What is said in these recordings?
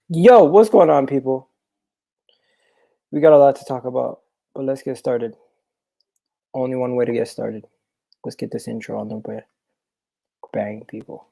Yo, what's going on, people? We got a lot to talk about, but let's get started. Only one way to get started. Let's get this intro on the way. Bang, people.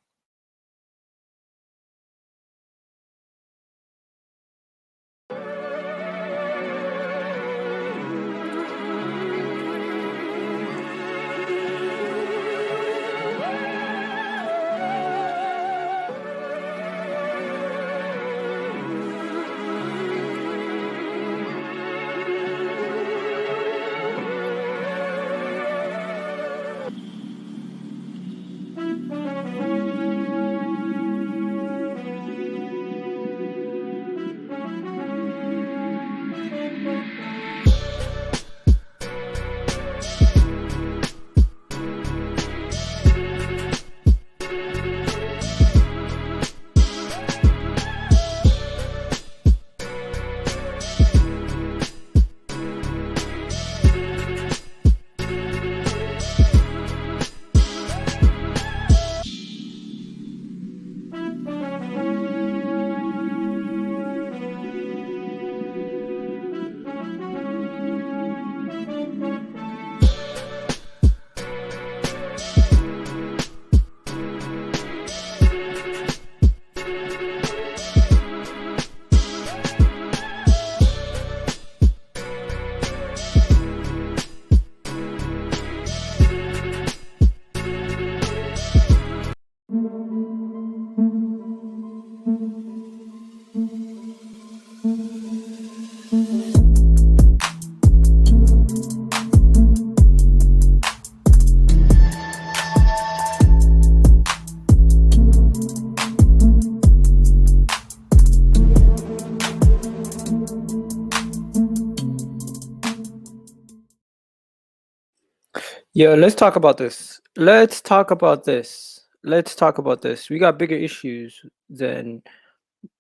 Yo, let's talk about this. Let's talk about this. Let's talk about this. We got bigger issues than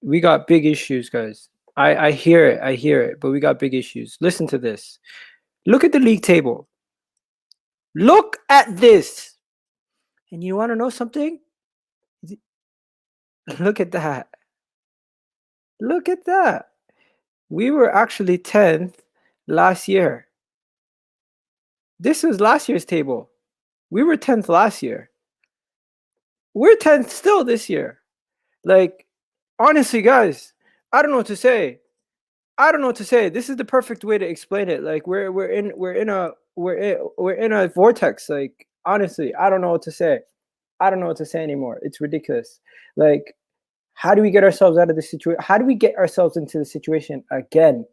we got big issues, guys. I hear it. I hear it, but we got big issues. Listen to this. Look at the league table. Look at this. And you want to know something? Look at that. Look at that. We were actually 10th last year. This was last year's table. We were 10th last year. We're 10th still this year. Like, honestly, guys, I don't know what to say. I don't know what to say. This is the perfect way to explain it. Like, we're in a vortex. Like, honestly, I don't know what to say. I don't know what to say anymore. It's ridiculous. Like, how do we get ourselves out of this situation? How do we get ourselves into the situation again,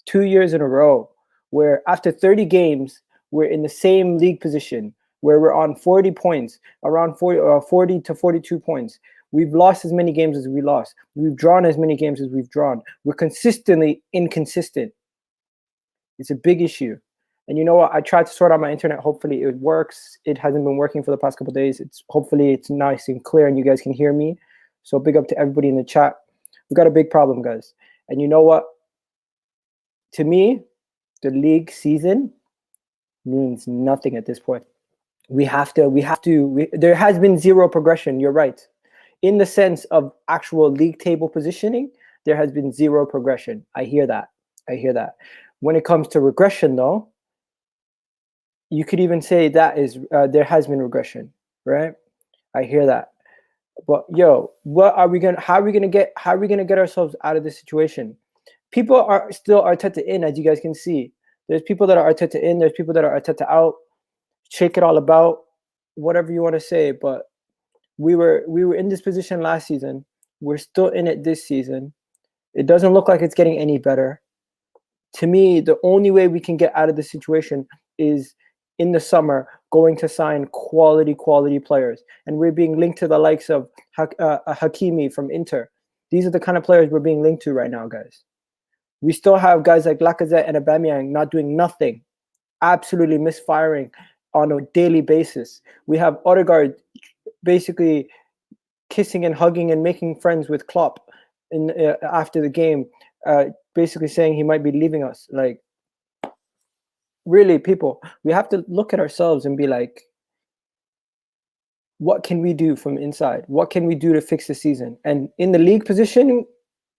2 years in a row, where after 30 games, we're in the same league position, where we're on 40 points, around 40 to 42 points. We've lost as many games as we lost. We've drawn as many games as we've drawn. We're consistently inconsistent. It's a big issue. And you know what? I tried to sort out my internet. Hopefully it works. It hasn't been working for the past couple of days. Hopefully it's nice and clear and you guys can hear me. So big up to everybody in the chat. We got a big problem, guys. And you know what? To me, the league season means nothing at this point. There has been zero progression. You're right. In the sense of actual league table positioning, there has been zero progression. I hear that. When it comes to regression, though, you could even say that is there has been regression, right? I hear that. But yo, how are we gonna get ourselves out of this situation? People are still Arteta in, as you guys can see. There's people that are Arteta in, there's people that are Arteta out. Shake it all about, whatever you want to say. But we were in this position last season. We're still in it this season. It doesn't look like it's getting any better. To me, the only way we can get out of this situation is in the summer going to sign quality players. And we're being linked to the likes of Hakimi from Inter. These are the kind of players we're being linked to right now, guys. We still have guys like Lacazette and Aubameyang not doing nothing, absolutely misfiring on a daily basis. We have Odegaard basically kissing and hugging and making friends with Klopp after the game, basically saying he might be leaving us. Like, really, people, we have to look at ourselves and be like, what can we do from inside? What can we do to fix the season? And in the league position,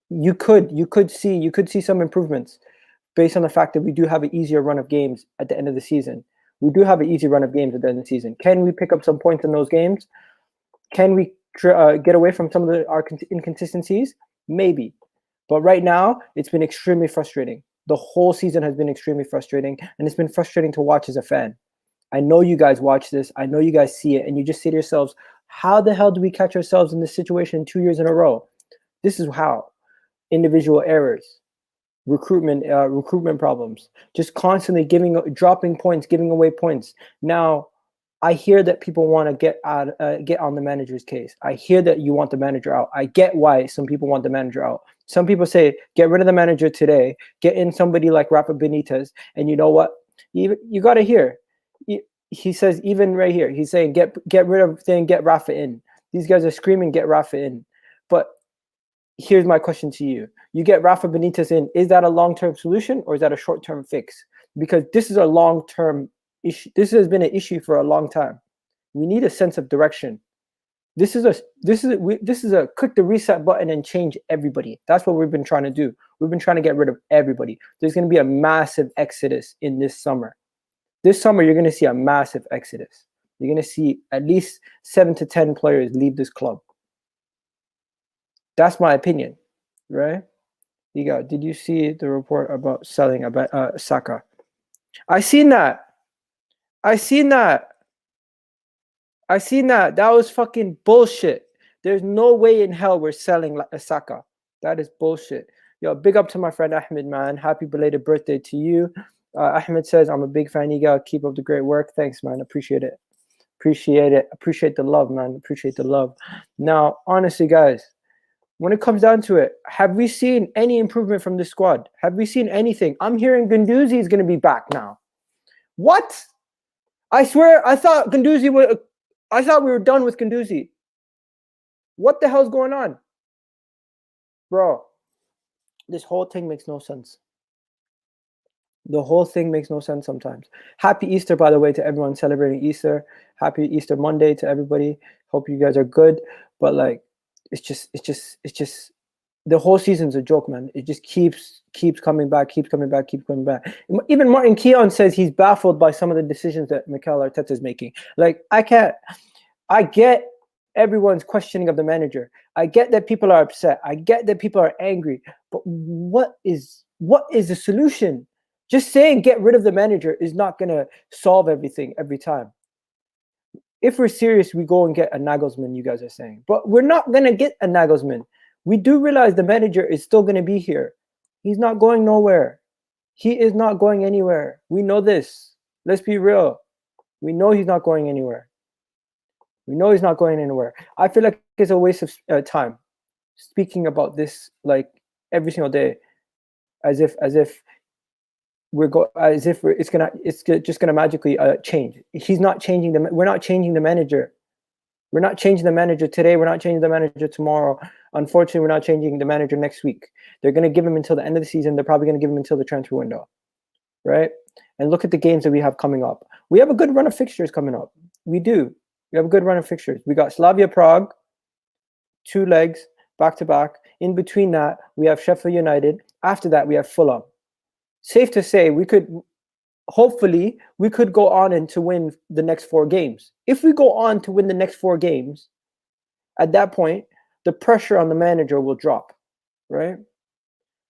you could see some improvements based on the fact that we do have an easier run of games at the end of the season. We do have an easy run of games at the end of the season. Can we pick up some points in those games? Can we get away from some of our inconsistencies? Maybe. But right now, it's been extremely frustrating. The whole season has been extremely frustrating, and it's been frustrating to watch as a fan. I know you guys watch this. I know you guys see it, and you just say to yourselves, how the hell do we catch ourselves in this situation 2 years in a row? This is how. Individual errors, recruitment problems, just constantly dropping points, giving away points. Now, I hear that people want to get on the manager's case. I hear that you want the manager out. I get why some people want the manager out. Some people say, get rid of the manager today, get in somebody like Rafa Benitez, and you know what? You got to hear. He says, even right here, he's saying, get rid of thing, get Rafa in. These guys are screaming, get Rafa in. But here's my question to you. You get Rafa Benitez in, is that a long-term solution or is that a short-term fix? Because this is a long-term issue. This has been an issue for a long time. We need a sense of direction. This is a click the reset button and change everybody. That's what we've been trying to do. We've been trying to get rid of everybody. There's going to be a massive exodus in this summer. This summer, you're going to see a massive exodus. You're going to see at least 7 to 10 players leave this club. That's my opinion, right? Egal, did you see the report about selling Saka? I seen that. That was fucking bullshit. There's no way in hell we're selling Saka. That is bullshit. Yo, big up to my friend Ahmed, man. Happy belated birthday to you. Ahmed says, I'm a big fan. Egal, keep up the great work. Thanks, man. Appreciate it. Appreciate the love, man. Appreciate the love. Now, honestly, guys, when it comes down to it, have we seen any improvement from this squad? Have we seen anything? I'm hearing Guendouzi is going to be back now. What? I swear, I thought we were done with Guendouzi. What the hell's going on? Bro, this whole thing makes no sense. The whole thing makes no sense sometimes. Happy Easter, by the way, to everyone celebrating Easter. Happy Easter Monday to everybody. Hope you guys are good. But like, it's just the whole season's a joke, man. It just keeps coming back. Even Martin Keown says he's baffled by some of the decisions that Mikel Arteta is making. Like, I get everyone's questioning of the manager. I get that people are upset. I get that people are angry. But what is the solution? Just saying get rid of the manager is not going to solve everything every time. If we're serious, we go and get a Nagelsmann, you guys are saying. But we're not going to get a Nagelsmann. We do realize the manager is still going to be here. He's not going nowhere. He is not going anywhere. We know this. Let's be real. We know he's not going anywhere. I feel like it's a waste of time speaking about this like every single day, as if it's just gonna magically change. He's not changing we're not changing the manager. We're not changing the manager today. We're not changing the manager tomorrow. Unfortunately, we're not changing the manager next week. They're going to give him until the end of the season. They're probably going to give him until the transfer window, right? And look at the games that we have coming up. We have a good run of fixtures coming up. We do. We have a good run of fixtures. We got Slavia Prague, 2 legs, back-to-back. In between that, we have Sheffield United. After that, we have Fulham. Safe to say, hopefully, we could go on and to win the next 4 games. If we go on to win the next 4 games, at that point, the pressure on the manager will drop, right?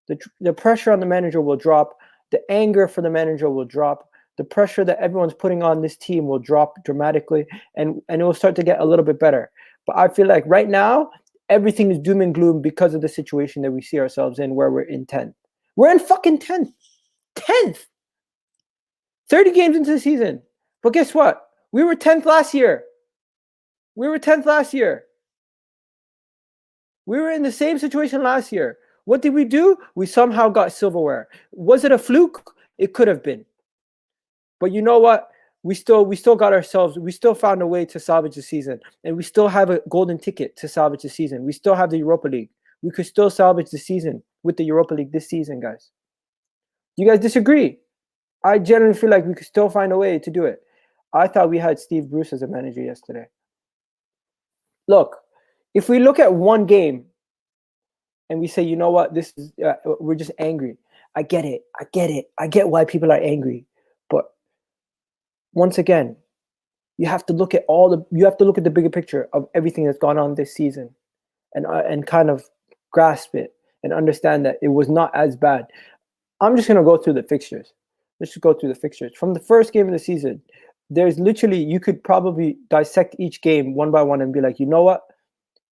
The pressure on the manager will drop. The anger for the manager will drop. The pressure that everyone's putting on this team will drop dramatically, and it will start to get a little bit better. But I feel like right now, everything is doom and gloom because of the situation that we see ourselves in, where we're in 10th. We're in fucking 10th. 10th. 30 games into the season. But guess what? We were 10th last year. We were in the same situation last year. What did we do? We somehow got silverware. Was it a fluke? It could have been. But you know what? We still found a way to salvage the season. And we still have a golden ticket to salvage the season. We still have the Europa League. We could still salvage the season with the Europa League this season, guys. You guys disagree? I generally feel like we could still find a way to do it. I thought we had Steve Bruce as a manager yesterday. Look, if we look at one game, and we say, you know what, this is we're just angry. I get it. I get why people are angry. But once again, you have to look at the bigger picture of everything that's gone on this season, and kind of grasp it and understand that it was not as bad. I'm just gonna go through the fixtures. Let's just go through the fixtures from the first game of the season. There's literally, you could probably dissect each game one by one and be like, you know what,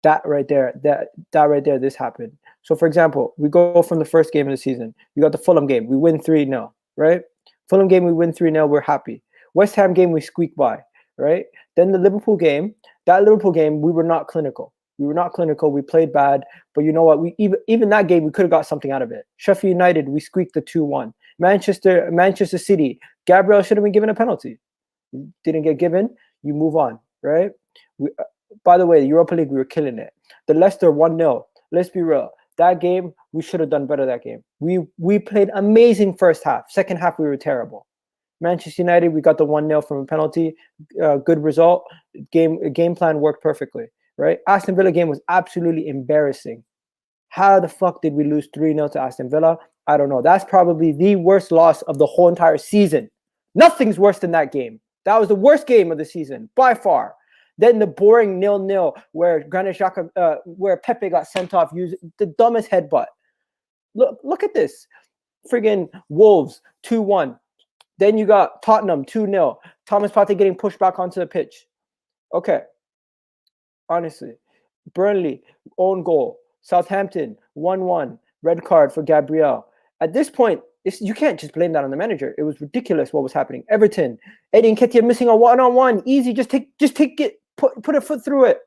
that right there, this happened. So for example, we go from the first game of the season. You got the Fulham game, we win 3-0, right? Fulham game, we win 3-0, we're happy. West Ham game, we squeak by, right? Then the Liverpool game, we were not clinical. We played bad, but you know what? We even that game, we could have got something out of it. Sheffield United, we squeaked the 2-1. Manchester City, Gabriel should have been given a penalty. Didn't get given. You move on, right? By the way, the Europa League, we were killing it. The Leicester 1-0. Let's be real. That game, we should have done better that game. We played amazing first half. Second half, we were terrible. Manchester United, we got the 1-0 from a penalty. Good result. Game plan worked perfectly, right? Aston Villa game was absolutely embarrassing. How the fuck did we lose 3-0 to Aston Villa? I don't know. That's probably the worst loss of the whole entire season. Nothing's worse than that game. That was the worst game of the season, by far. Then the boring 0-0 where Granit Xhaka, where Pepe got sent off, using the dumbest headbutt. Look at this. Friggin' Wolves 2-1. Then you got Tottenham 2-0. Thomas Partey getting pushed back onto the pitch. Okay. Honestly. Burnley, own goal. Southampton 1-1. Red card for Gabriel. At this point, you can't just blame that on the manager. It was ridiculous what was happening. Everton, Eddie Nketiah missing a one-on-one. Easy, just take it. Put a foot through it.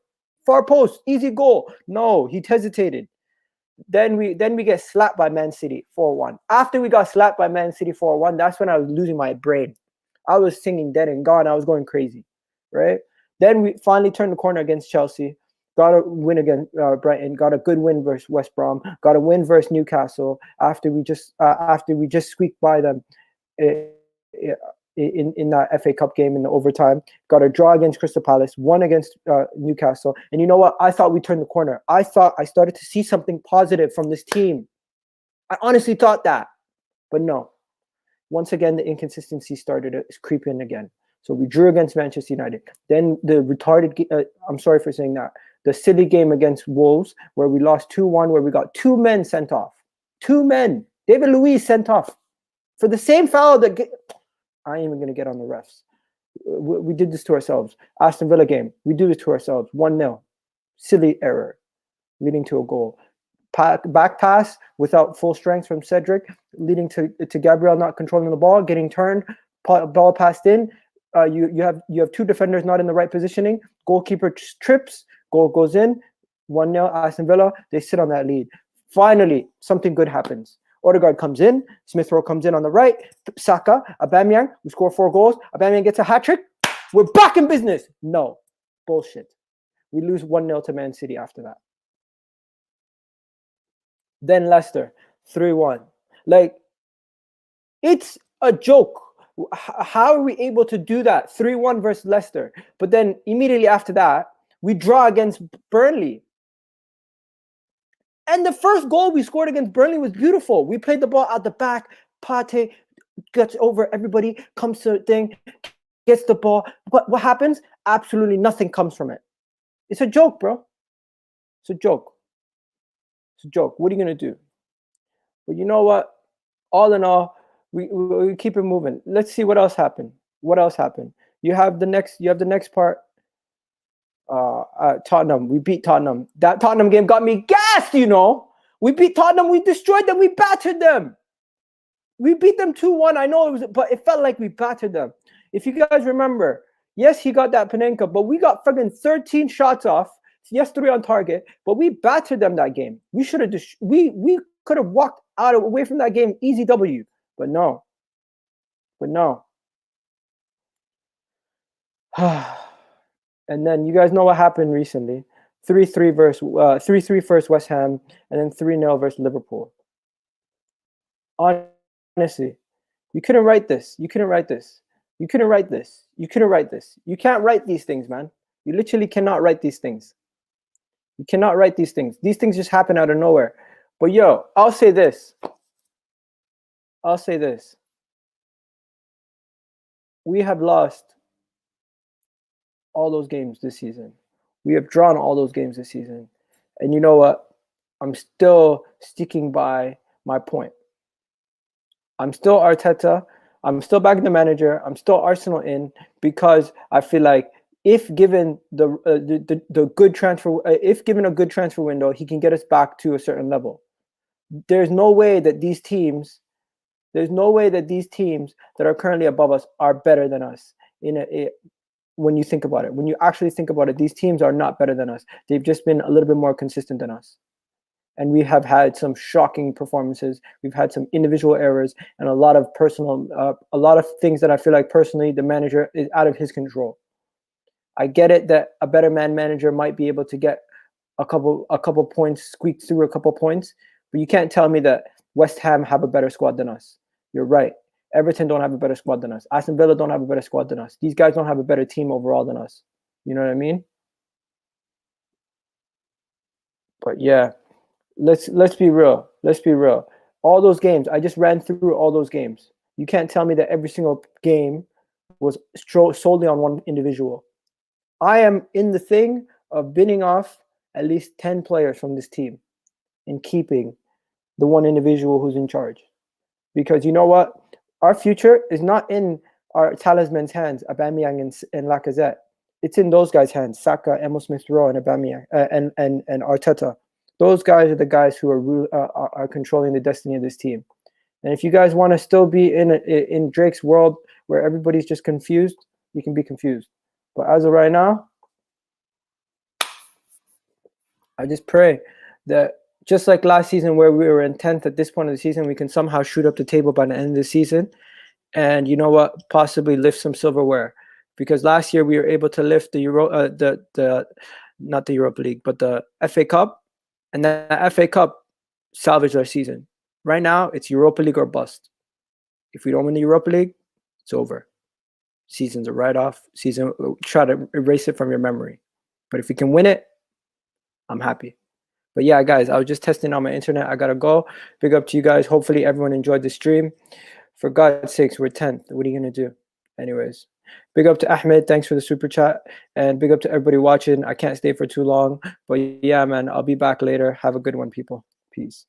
Far post, easy goal. No, he hesitated. Then we get slapped by Man City 4-1. After we got slapped by Man City 4-1, that's when I was losing my brain. I was singing Dead and Gone. I was going crazy, right? Then we finally turned the corner against Chelsea. Got a win against Brighton. Got a good win versus West Brom. Got a win versus Newcastle after we just squeaked by them in that FA Cup game in the overtime. Got a draw against Crystal Palace. Won against Newcastle. And you know what? I thought we turned the corner. I thought I started to see something positive from this team. I honestly thought that, but no. Once again, the inconsistency started to creep in again. So we drew against Manchester United. Then the I'm sorry for saying that. The silly game against Wolves, where we lost 2-1, where we got 2 men sent off. 2 men. David Luiz sent off for the same foul that... I ain't even going to get on the refs. We did this to ourselves. Aston Villa game, we do this to ourselves. 1-0. Silly error, leading to a goal. Back pass without full strength from Cedric, leading to Gabriel not controlling the ball, getting turned, ball passed in. You have 2 defenders not in the right positioning. Goalkeeper trips, goal goes in. 1-0 Aston Villa. They sit on that lead. Finally, something good happens. Odegaard comes in. Smith Rowe comes in on the right. Saka, Aubameyang, we score 4 goals. Aubameyang gets a hat trick. We're back in business. No, bullshit. We lose 1-0 to Man City after that. Then Leicester, 3-1. Like, it's a joke. How are we able to do that? 3-1 versus Leicester. But then immediately after that, we draw against Burnley. And the first goal we scored against Burnley was beautiful. We played the ball out the back. Partey gets over everybody, comes to the thing, gets the ball. What happens? Absolutely nothing comes from it. It's a joke, bro. It's a joke. It's a joke. What are you going to do? But you know what? All in all, we keep it moving. Let's see what else happened. What else happened? You have the next part. Tottenham. We beat Tottenham. That Tottenham game got me gassed, you know. We beat Tottenham. We destroyed them. We battered them. We beat them 2-1. I know but it felt like we battered them. If you guys remember, yes, he got that Panenka, but we got friggin' 13 shots off. Yes, 3 on target, but we battered them that game. We should have we could have walked away from that game easy W, but no. And then you guys know what happened recently. 3-3 versus 3-3 versus West Ham, and then 3-0 versus Liverpool. Honestly, you couldn't write this. You can't write these things, man. You literally cannot write these things. You cannot write these things. These things just happen out of nowhere. But yo, I'll say this. We have lost all those games this season. We have drawn all those games this season. And you know what? I'm still sticking by my point. I'm still Arteta. I'm still backing the manager. I'm still Arsenal in, because I feel like if given the good transfer, if given a good transfer window, he can get us back to a certain level. There's no way that these teams that are currently above us are better than us. When you think about it, when you actually think about it, these teams are not better than us. They've just been a little bit more consistent than us. And we have had some shocking performances. We've had some individual errors and a lot of things that I feel like personally the manager is out of his control. I get it that a better manager might be able to get a couple points, squeak through a couple points, but you can't tell me that West Ham have a better squad than us. You're right. Everton don't have a better squad than us. Aston Villa don't have a better squad than us. These guys don't have a better team overall than us. You know what I mean? But yeah, let's be real. Let's be real. All those games, I just ran through all those games. You can't tell me that every single game was solely on one individual. I am in the thing of binning off at least 10 players from this team and keeping the one individual who's in charge. Because you know what? Our future is not in our talisman's hands, Aubameyang and Lacazette. It's in those guys' hands, Saka, Emil Smith-Rowe, and Aubameyang, and Arteta. Those guys are the guys who are controlling the destiny of this team. And if you guys want to still be in Drake's world where everybody's just confused, you can be confused. But as of right now, I just pray that just like last season where we were in 10th at this point of the season, we can somehow shoot up the table by the end of the season. And you know what? Possibly lift some silverware. Because last year we were able to lift the not the Europa League, but the FA Cup. And that FA Cup salvaged our season. Right now, it's Europa League or bust. If we don't win the Europa League, it's over. Season's a write-off. Try to erase it from your memory. But if we can win it, I'm happy. But yeah, guys, I was just testing on my internet. I gotta go. Big up to you guys. Hopefully everyone enjoyed the stream. For God's sakes, we're 10th. What are you gonna do? Anyways, big up to Ahmed. Thanks for the super chat. And big up to everybody watching. I can't stay for too long. But yeah, man, I'll be back later. Have a good one, people. Peace.